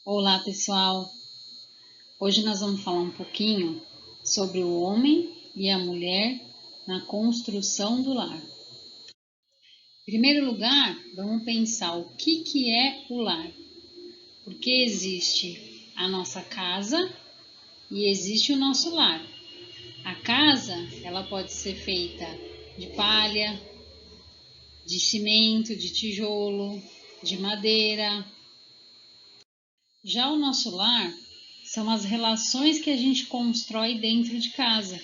Olá, pessoal! Hoje nós vamos falar um pouquinho sobre o homem e a mulher na construção do lar. Em primeiro lugar, vamos pensar o que é o lar. Porque existe a nossa casa e existe o nosso lar. A casa, ela pode ser feita de palha, de cimento, de tijolo, de madeira. Já o nosso lar são as relações que a gente constrói dentro de casa.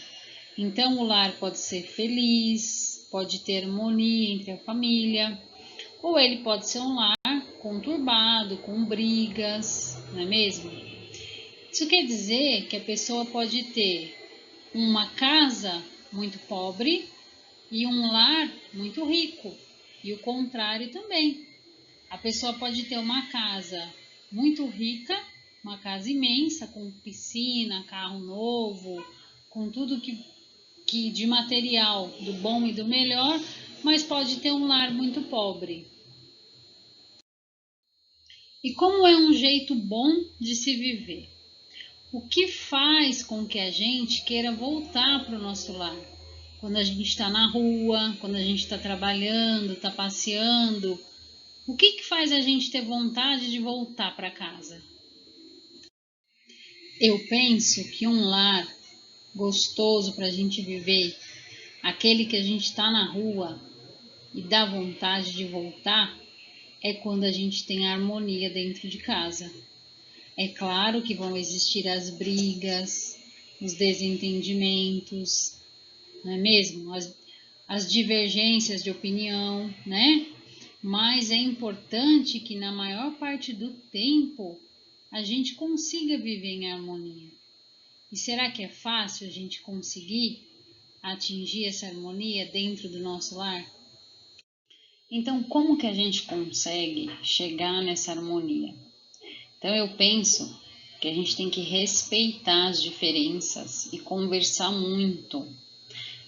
Então, o lar pode ser feliz, pode ter harmonia entre a família, ou ele pode ser um lar conturbado, com brigas, não é mesmo? Isso quer dizer que a pessoa pode ter uma casa muito pobre e um lar muito rico, e o contrário também. A pessoa pode ter uma casa muito rica, uma casa imensa, com piscina, carro novo, com tudo que de material do bom e do melhor, mas pode ter um lar muito pobre. E como é um jeito bom de se viver? O que faz com que a gente queira voltar para o nosso lar? Quando a gente está na rua, quando a gente está trabalhando, está passeando, o que faz a gente ter vontade de voltar para casa? Eu penso que um lar gostoso para a gente viver, aquele que a gente está na rua e dá vontade de voltar, é quando a gente tem harmonia dentro de casa. É claro que vão existir as brigas, os desentendimentos, não é mesmo? As divergências de opinião, né? Mas é importante que na maior parte do tempo a gente consiga viver em harmonia. E será que é fácil a gente conseguir atingir essa harmonia dentro do nosso lar? Então, como que a gente consegue chegar nessa harmonia? Então, eu penso que a gente tem que respeitar as diferenças e conversar muito.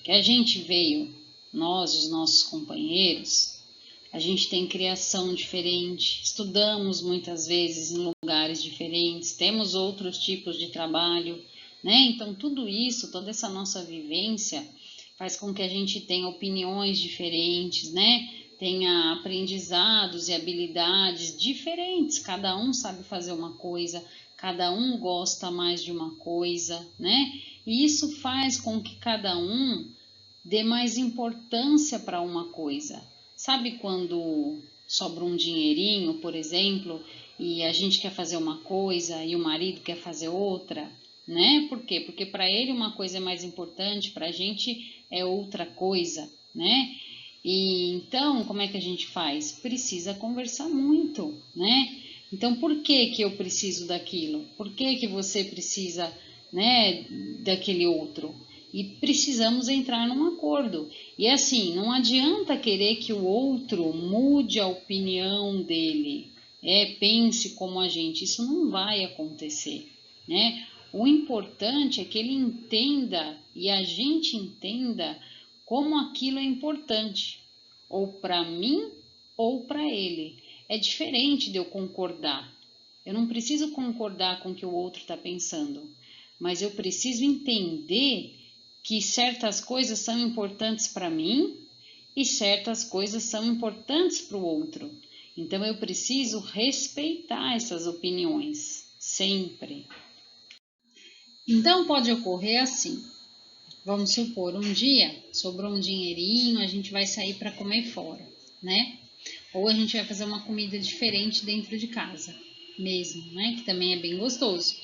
Que a gente veio, nós, os nossos companheiros, a gente tem criação diferente, estudamos muitas vezes em lugares diferentes, temos outros tipos de trabalho, né? Então, tudo isso, toda essa nossa vivência faz com que a gente tenha opiniões diferentes, né? Tenha aprendizados e habilidades diferentes, cada um sabe fazer uma coisa, cada um gosta mais de uma coisa, né? E isso faz com que cada um dê mais importância para uma coisa. Sabe quando sobra um dinheirinho, por exemplo, e a gente quer fazer uma coisa e o marido quer fazer outra, né? Por quê? Porque para ele uma coisa é mais importante, para a gente é outra coisa, né? E então, como é que a gente faz? Precisa conversar muito, né? Então, por que que eu preciso daquilo? Por que que você precisa, né, daquele outro? E precisamos entrar num acordo. E assim, não adianta querer que o outro mude a opinião dele, pense como a gente. Isso não vai acontecer, né? O importante é que ele entenda e a gente entenda como aquilo é importante, ou para mim ou para ele. É diferente de eu concordar. Eu não preciso concordar com o que o outro está pensando, mas eu preciso entender que certas coisas são importantes para mim e certas coisas são importantes para o outro. Então eu preciso respeitar essas opiniões, sempre. Então pode ocorrer assim. Vamos supor, um dia sobrou um dinheirinho, a gente vai sair para comer fora, né? Ou a gente vai fazer uma comida diferente dentro de casa, mesmo, né? Que também é bem gostoso.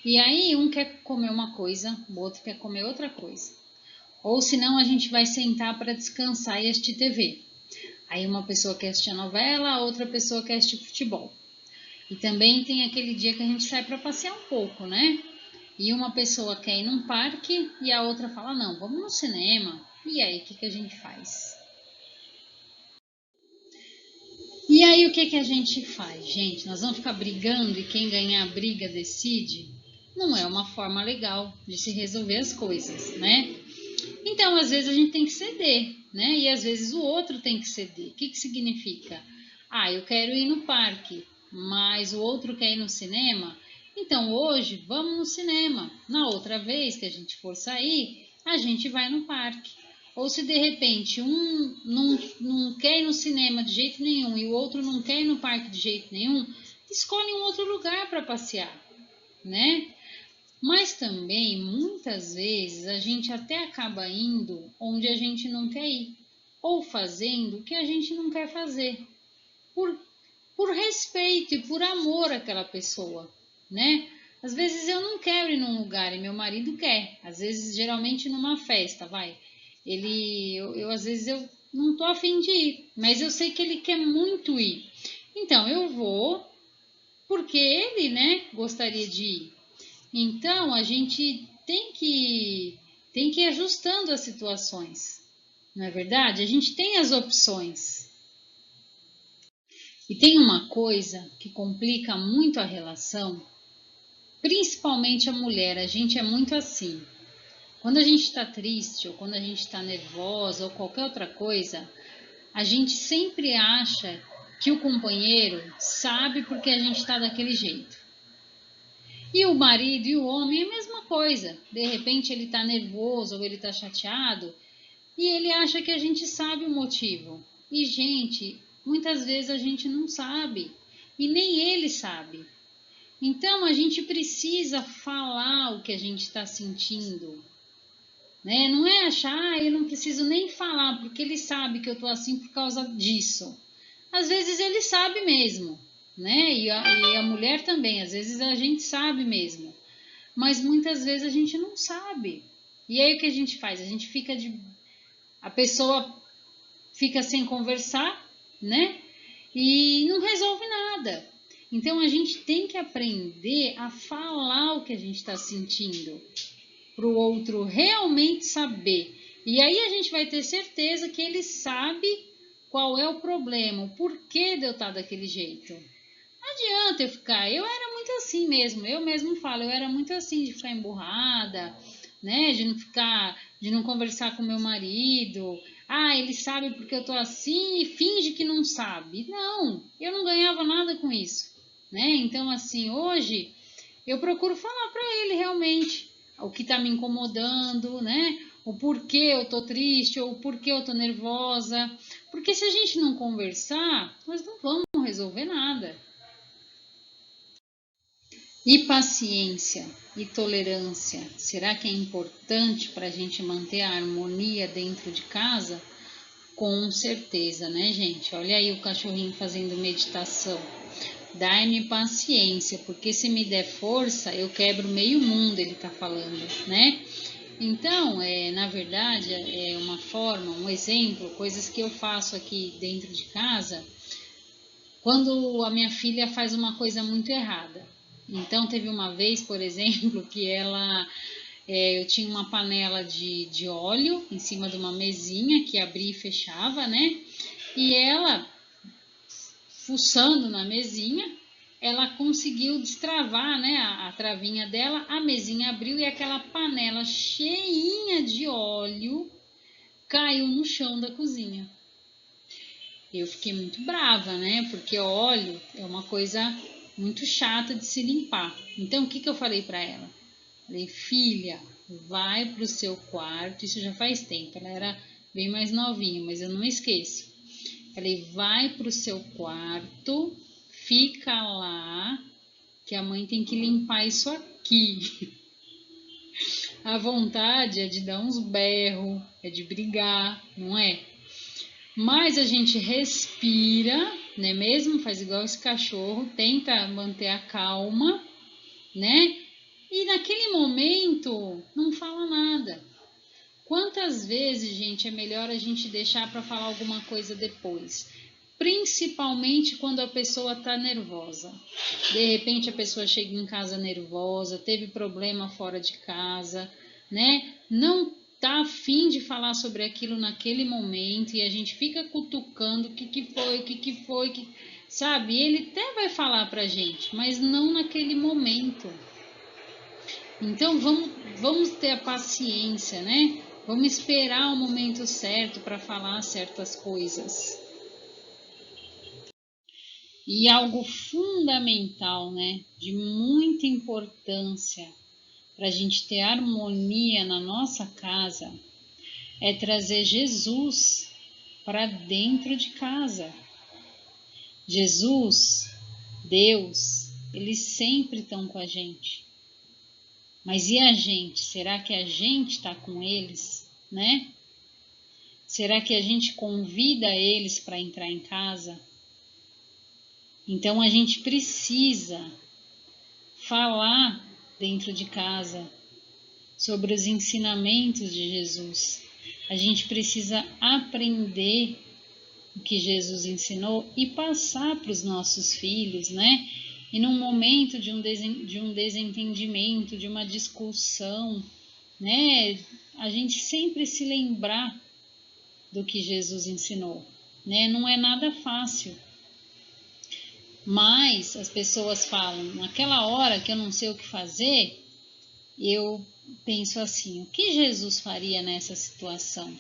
E aí um quer comer uma coisa, o outro quer comer outra coisa. Ou senão a gente vai sentar para descansar e assistir TV. Aí uma pessoa quer assistir a novela, a outra pessoa quer assistir futebol. E também tem aquele dia que a gente sai para passear um pouco, né? E uma pessoa quer ir num parque e a outra fala, não, vamos no cinema. E aí, o que a gente faz? E aí, o que a gente faz? Gente, nós vamos ficar brigando e quem ganhar a briga decide? Não é uma forma legal de se resolver as coisas, né? Então, às vezes a gente tem que ceder, né? E às vezes o outro tem que ceder. O que significa? Ah, eu quero ir no parque. mas o outro quer ir no cinema, então hoje vamos no cinema. Na outra vez que a gente for sair, a gente vai no parque. Ou se de repente um não quer ir no cinema de jeito nenhum e o outro não quer ir no parque de jeito nenhum, escolhe um outro lugar para passear, né? Mas também, muitas vezes, a gente até acaba indo onde a gente não quer ir, ou fazendo o que a gente não quer fazer, por, por respeito e por amor àquela pessoa, né? Às vezes eu não quero ir num lugar e meu marido quer, às vezes, geralmente numa festa, vai. Às vezes eu não tô a fim de ir, mas eu sei que ele quer muito ir. Então eu vou porque ele, né, gostaria de ir. Então, a gente tem que ir ajustando as situações, não é verdade? A gente tem as opções. E tem uma coisa que complica muito a relação, principalmente a mulher, a gente é muito assim. Quando a gente está triste, ou quando a gente está nervosa, ou qualquer outra coisa, a gente sempre acha que o companheiro sabe porque a gente está daquele jeito. E o marido e o homem é a mesma coisa. De repente ele está nervoso ou ele está chateado e ele acha que a gente sabe o motivo. E, gente, muitas vezes a gente não sabe e nem ele sabe. Então a gente precisa falar o que a gente está sentindo, né? Não é achar, eu não preciso nem falar porque ele sabe que eu estou assim por causa disso. Às vezes ele sabe mesmo, né? E a mulher também, às vezes a gente sabe mesmo, mas muitas vezes a gente não sabe. E aí o que a gente faz? A pessoa fica sem conversar, né? E não resolve nada. Então a gente tem que aprender a falar o que a gente está sentindo, para o outro realmente saber. E aí a gente vai ter certeza que ele sabe qual é o problema, o porquê de eu estar daquele jeito. Não adianta eu ficar, eu era muito assim mesmo, eu mesmo falo, eu era muito assim de ficar emburrada, né, de não conversar com meu marido. Ah, ele sabe porque eu tô assim e finge que não sabe. Não, eu não ganhava nada com isso, né? Então assim, hoje eu procuro falar para ele realmente o que está me incomodando, né? O porquê eu tô triste ou o porquê eu tô nervosa. Porque se a gente não conversar, nós não vamos resolver nada. E paciência e tolerância, será que é importante para a gente manter a harmonia dentro de casa? Com certeza, né, gente? Olha aí o cachorrinho fazendo meditação. Dai-me paciência, porque se me der força, eu quebro meio mundo, ele está falando, né? Então, na verdade, é uma forma, um exemplo, coisas que eu faço aqui dentro de casa, quando a minha filha faz uma coisa muito errada. Então, teve uma vez, por exemplo, que eu tinha uma panela de óleo em cima de uma mesinha que abria e fechava, né? E ela, fuçando na mesinha, ela conseguiu destravar, né, a travinha dela, a mesinha abriu e aquela panela cheinha de óleo caiu no chão da cozinha. Eu fiquei muito brava, né, porque óleo é uma coisa muito chata de se limpar. Então, o que eu falei para ela? Falei, filha, vai pro seu quarto, isso já faz tempo, ela era bem mais novinha, mas eu não esqueço. Falei, vai pro seu quarto, fica lá, que a mãe tem que limpar isso aqui. A vontade é de dar uns berros, é de brigar, não é? Mas a gente respira, né mesmo? Faz igual esse cachorro, tenta manter a calma, né? E naquele momento não fala nada. Quantas vezes, gente, é melhor a gente deixar para falar alguma coisa depois? Principalmente quando a pessoa está nervosa. De repente a pessoa chega em casa nervosa, teve problema fora de casa, né? Não tá afim de falar sobre aquilo naquele momento e a gente fica cutucando o que foi, sabe? Ele até vai falar pra gente, mas não naquele momento. Então vamos ter a paciência, né? Vamos esperar o momento certo para falar certas coisas. E algo fundamental, né, de muita importância para a gente ter harmonia na nossa casa, é trazer Jesus para dentro de casa. Jesus, Deus, eles sempre estão com a gente. Mas e a gente? Será que a gente está com eles, né? Será que a gente convida eles para entrar em casa? Então a gente precisa falar dentro de casa sobre os ensinamentos de Jesus. A gente precisa aprender o que Jesus ensinou e passar para os nossos filhos, né? E num momento de um desentendimento, de uma discussão, né? A gente sempre se lembrar do que Jesus ensinou, né? Não é nada fácil. Mas as pessoas falam, naquela hora que eu não sei o que fazer, eu penso assim, o que Jesus faria nessa situação?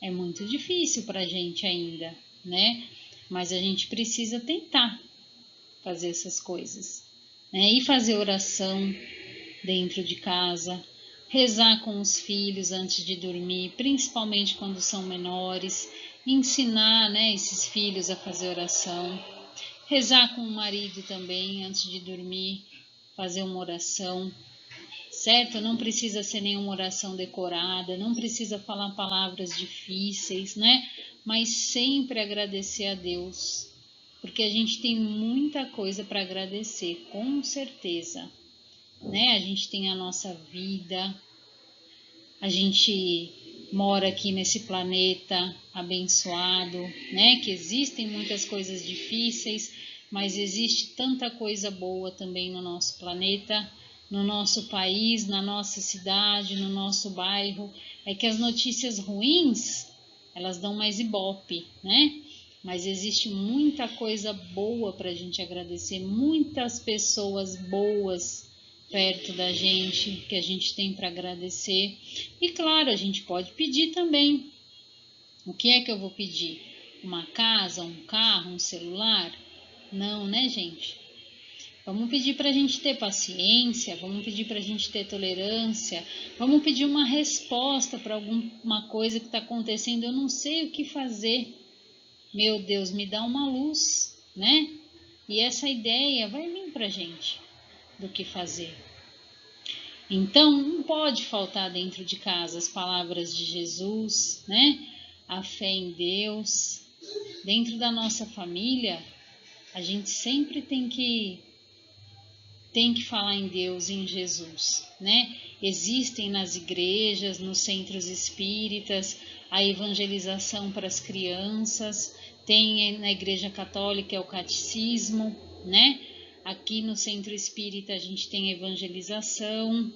É muito difícil para a gente ainda, né? Mas a gente precisa tentar fazer essas coisas, né? E fazer oração dentro de casa, rezar com os filhos antes de dormir, principalmente quando são menores, ensinar, né, esses filhos a fazer oração, rezar com o marido também antes de dormir, fazer uma oração, certo? Não precisa ser nenhuma oração decorada, não precisa falar palavras difíceis, né? Mas sempre agradecer a Deus, porque a gente tem muita coisa para agradecer, com certeza, né? A gente tem a nossa vida, a gente mora aqui nesse planeta abençoado, né? Que existem muitas coisas difíceis, mas existe tanta coisa boa também no nosso planeta, no nosso país, na nossa cidade, no nosso bairro. É que as notícias ruins, elas dão mais ibope, né? Mas existe muita coisa boa para a gente agradecer, muitas pessoas boas perto da gente, que a gente tem para agradecer. E claro, a gente pode pedir também. O que é que eu vou pedir? Uma casa, um carro, um celular? Não, né, gente? Vamos pedir para a gente ter paciência, vamos pedir para a gente ter tolerância, vamos pedir uma resposta para alguma coisa que está acontecendo. Eu não sei o que fazer. Meu Deus, me dá uma luz, né? E essa ideia vai vir para a gente do que fazer. Então, não pode faltar dentro de casa as palavras de Jesus, né? A fé em Deus. Dentro da nossa família, a gente sempre tem que falar em Deus e em Jesus, né? Existem nas igrejas, nos centros espíritas, a evangelização para as crianças, tem na Igreja Católica o catecismo, né? Aqui no centro espírita a gente tem evangelização.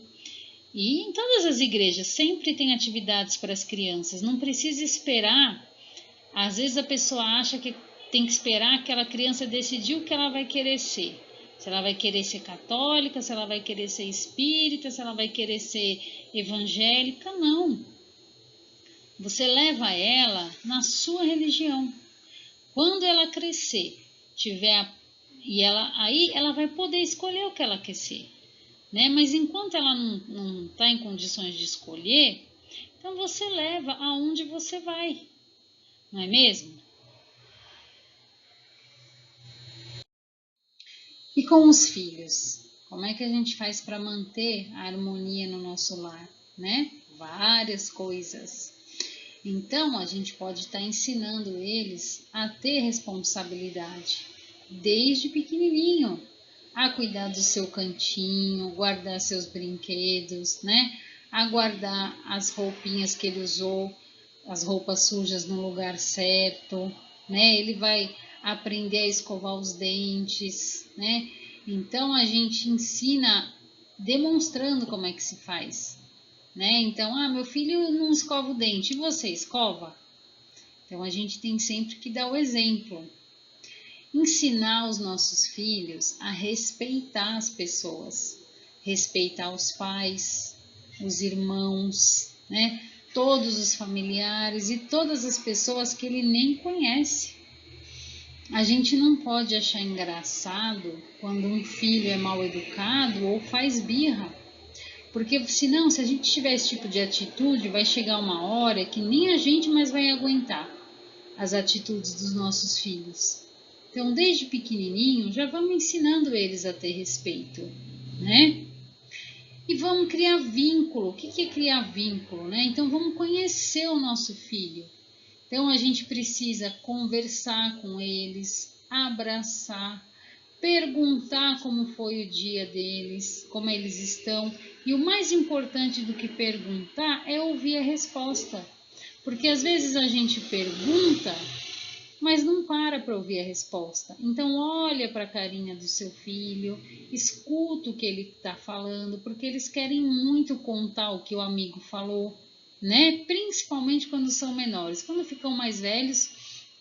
E em todas as igrejas sempre tem atividades para as crianças, não precisa esperar. Às vezes a pessoa acha que tem que esperar aquela criança decidir o que ela vai querer ser. Se ela vai querer ser católica, se ela vai querer ser espírita, se ela vai querer ser evangélica, não. Você leva ela na sua religião. Quando ela crescer, aí ela vai poder escolher o que ela quer ser, né? Mas enquanto ela não está em condições de escolher, então você leva aonde você vai, não é mesmo? E com os filhos, como é que a gente faz para manter a harmonia no nosso lar, né? Várias coisas. Então, a gente pode estar ensinando eles a ter responsabilidade, desde pequenininho, a cuidar do seu cantinho, guardar seus brinquedos, né? A guardar as roupinhas que ele usou, as roupas sujas no lugar certo, né? Ele vai aprender a escovar os dentes, né? Então a gente ensina demonstrando como é que se faz, né? Então, meu filho não escova o dente, e você escova? Então a gente tem sempre que dar o exemplo. Ensinar os nossos filhos a respeitar as pessoas, respeitar os pais, os irmãos, né? Todos os familiares e todas as pessoas que ele nem conhece. A gente não pode achar engraçado quando um filho é mal educado ou faz birra. Porque senão, se a gente tiver esse tipo de atitude, vai chegar uma hora que nem a gente mais vai aguentar as atitudes dos nossos filhos. Então, desde pequenininho, já vamos ensinando eles a ter respeito, né? E vamos criar vínculo. O que é criar vínculo, né? Então, vamos conhecer o nosso filho. Então, a gente precisa conversar com eles, abraçar, perguntar como foi o dia deles, como eles estão. E o mais importante do que perguntar é ouvir a resposta. Porque às vezes a gente pergunta, mas não para ouvir a resposta. Então olha para a carinha do seu filho, escuta o que ele está falando, porque eles querem muito contar o que o amigo falou, né? Principalmente quando são menores. Quando ficam mais velhos,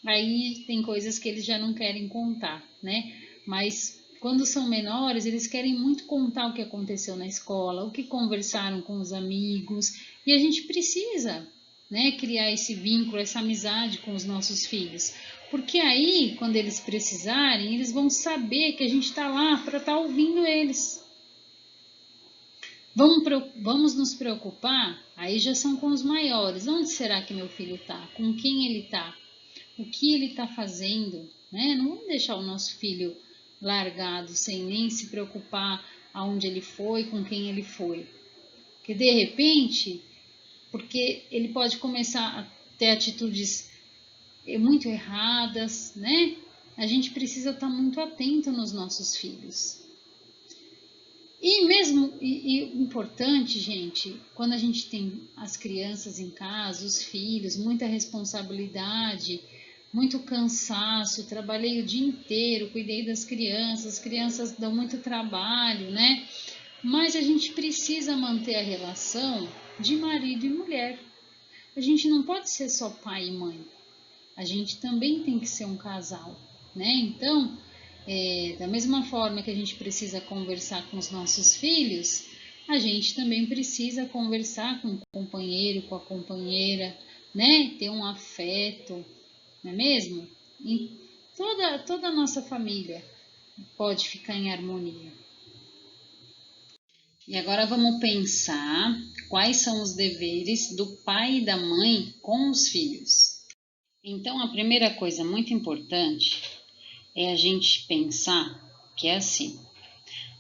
aí tem coisas que eles já não querem contar, né? Mas quando são menores, eles querem muito contar o que aconteceu na escola, o que conversaram com os amigos, e a gente precisa, né, criar esse vínculo, essa amizade com os nossos filhos. Porque aí, quando eles precisarem, eles vão saber que a gente está lá para estar ouvindo eles. Vamos nos preocupar, aí já são com os maiores. Onde será que meu filho está? Com quem ele está? O que ele está fazendo? Né? Não vamos deixar o nosso filho largado, sem nem se preocupar aonde ele foi, com quem ele foi. Porque de repente, porque ele pode começar a ter atitudes muito erradas, né? A gente precisa estar muito atento nos nossos filhos. E mesmo, importante, gente, quando a gente tem as crianças em casa, os filhos, muita responsabilidade, muito cansaço, trabalhei o dia inteiro, cuidei das crianças, as crianças dão muito trabalho, né? Mas a gente precisa manter a relação de marido e mulher. A gente não pode ser só pai e mãe. A gente também tem que ser um casal, né? Então, da mesma forma que a gente precisa conversar com os nossos filhos, a gente também precisa conversar com o companheiro, com a companheira, né? Ter um afeto, não é mesmo? E toda a nossa família pode ficar em harmonia. E agora vamos pensar quais são os deveres do pai e da mãe com os filhos. Então, a primeira coisa muito importante é a gente pensar que é assim: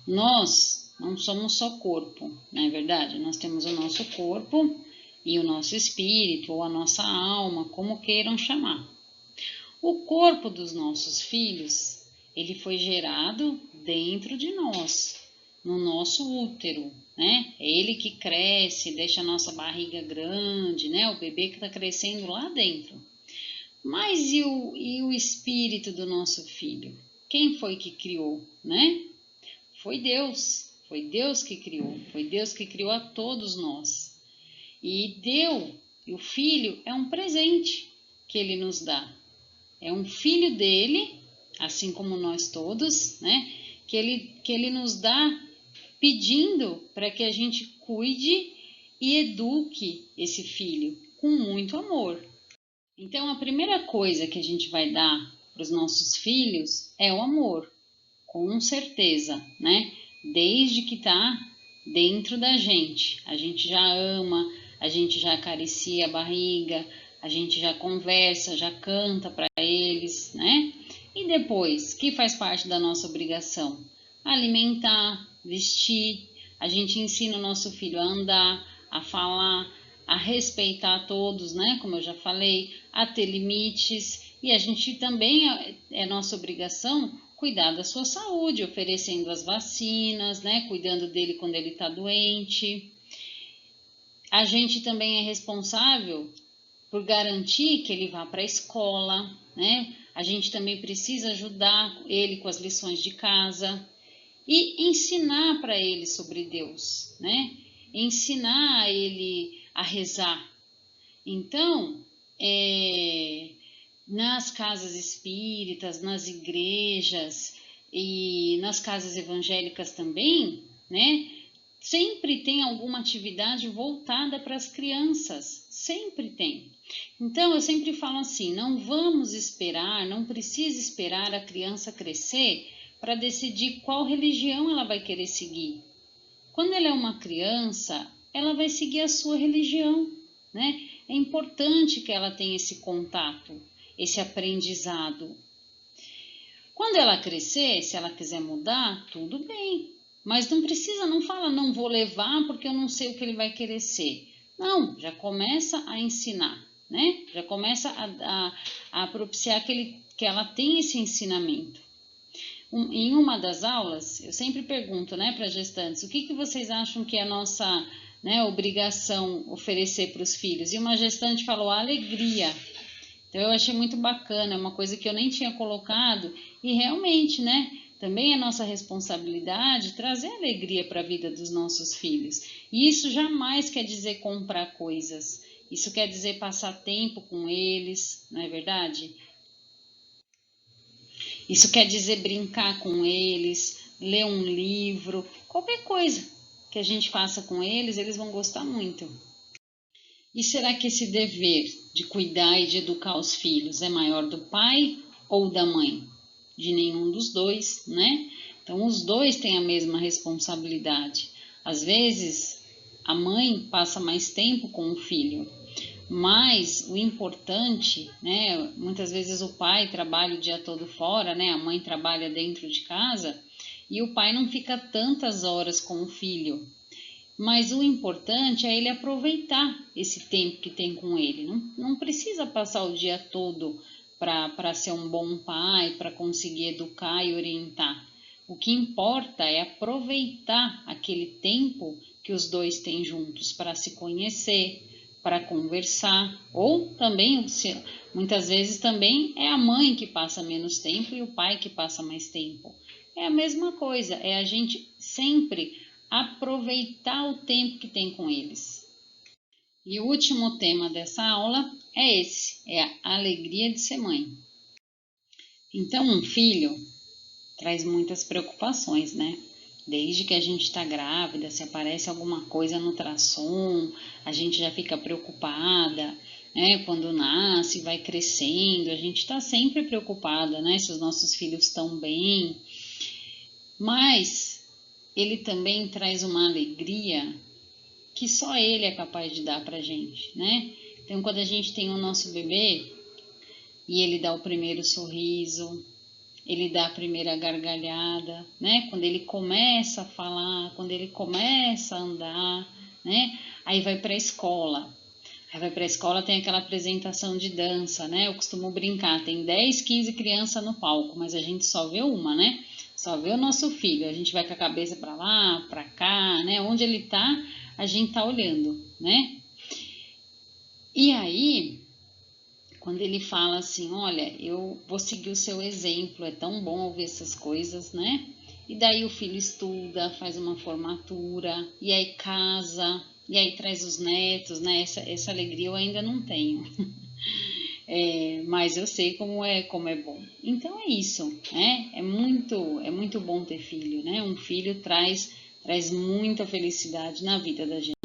nós não somos só corpo, não é verdade? Nós temos o nosso corpo e o nosso espírito, ou a nossa alma, como queiram chamar. O corpo dos nossos filhos, ele foi gerado dentro de nós, no nosso útero, né? É ele que cresce, deixa a nossa barriga grande, né? O bebê que está crescendo lá dentro. Mas e o espírito do nosso filho? Quem foi que criou, né? Foi Deus. Foi Deus que criou. Foi Deus que criou a todos nós. E o filho é um presente que ele nos dá. É um filho dele, assim como nós todos, né? Que ele nos dá pedindo para que a gente cuide e eduque esse filho com muito amor. Então, a primeira coisa que a gente vai dar para os nossos filhos é o amor, com certeza, né? Desde que está dentro da gente. A gente já ama, a gente já acaricia a barriga, a gente já conversa, já canta para eles, né? E depois, que faz parte da nossa obrigação? Alimentar, vestir. A gente ensina o nosso filho a andar, a falar, a respeitar todos, né? Como eu já falei, a ter limites. E a gente também, é nossa obrigação cuidar da sua saúde, oferecendo as vacinas, né? Cuidando dele quando ele está doente. A gente também é responsável por garantir que ele vá para a escola, né? A gente também precisa ajudar ele com as lições de casa e ensinar para ele sobre Deus, né? Ensinar ele a rezar. Então, nas casas espíritas, nas igrejas e nas casas evangélicas também, né? sempre tem alguma atividade voltada para as crianças, sempre tem. Então eu sempre falo assim, não vamos esperar, não precisa esperar a criança crescer para decidir qual religião ela vai querer seguir. Quando ela é uma criança, ela vai seguir a sua religião, né? É importante que ela tenha esse contato, esse aprendizado. Quando ela crescer, se ela quiser mudar, tudo bem. Mas não precisa, não fala, não vou levar porque eu não sei o que ele vai querer ser. Não, já começa a ensinar, né? Já começa a propiciar que ela tenha esse ensinamento. Em uma das aulas, eu sempre pergunto, né, para gestantes, o que vocês acham que é a nossa, né, obrigação oferecer para os filhos? E uma gestante falou, a alegria. Então eu achei muito bacana, é uma coisa que eu nem tinha colocado e realmente, né, também é nossa responsabilidade trazer alegria para a vida dos nossos filhos. E isso jamais quer dizer comprar coisas, isso quer dizer passar tempo com eles, não é verdade? Isso quer dizer brincar com eles, ler um livro, qualquer coisa que a gente faça com eles, eles vão gostar muito. E será que esse dever de cuidar e de educar os filhos é maior do pai ou da mãe? De nenhum dos dois, né? Então, os dois têm a mesma responsabilidade. Às vezes, a mãe passa mais tempo com o filho, mas o importante, né? Muitas vezes o pai trabalha o dia todo fora, né? A mãe trabalha dentro de casa e o pai não fica tantas horas com o filho. Mas o importante é ele aproveitar esse tempo que tem com ele. Não precisa passar o dia todo para ser um bom pai, para conseguir educar e orientar. O que importa é aproveitar aquele tempo que os dois têm juntos para se conhecer, para conversar, ou também, muitas vezes também é a mãe que passa menos tempo e o pai que passa mais tempo. É a mesma coisa, é a gente sempre aproveitar o tempo que tem com eles. E o último tema dessa aula é esse, é a alegria de ser mãe. Então, um filho traz muitas preocupações, né? Desde que a gente está grávida, se aparece alguma coisa no ultrassom, a gente já fica preocupada, né? Quando nasce, vai crescendo, a gente está sempre preocupada, né? Se os nossos filhos estão bem. Mas ele também traz uma alegria que só ele é capaz de dar pra gente, né? Então, quando a gente tem o nosso bebê e ele dá o primeiro sorriso, ele dá a primeira gargalhada, né? Quando ele começa a falar, quando ele começa a andar, né? Aí vai para a escola. Aí vai para a escola, tem aquela apresentação de dança, né? Eu costumo brincar, tem 10, 15 crianças no palco, mas a gente só vê uma, né? Só vê o nosso filho. A gente vai com a cabeça para lá, para cá, né? Onde ele tá, a gente tá olhando, né? E aí, quando ele fala assim, olha, eu vou seguir o seu exemplo, é tão bom ouvir essas coisas, né? E daí o filho estuda, faz uma formatura, e aí casa, e aí traz os netos, né? Essa alegria eu ainda não tenho. Mas eu sei como é bom. Então é isso, né? É muito bom ter filho, né? Um filho traz muita felicidade na vida da gente.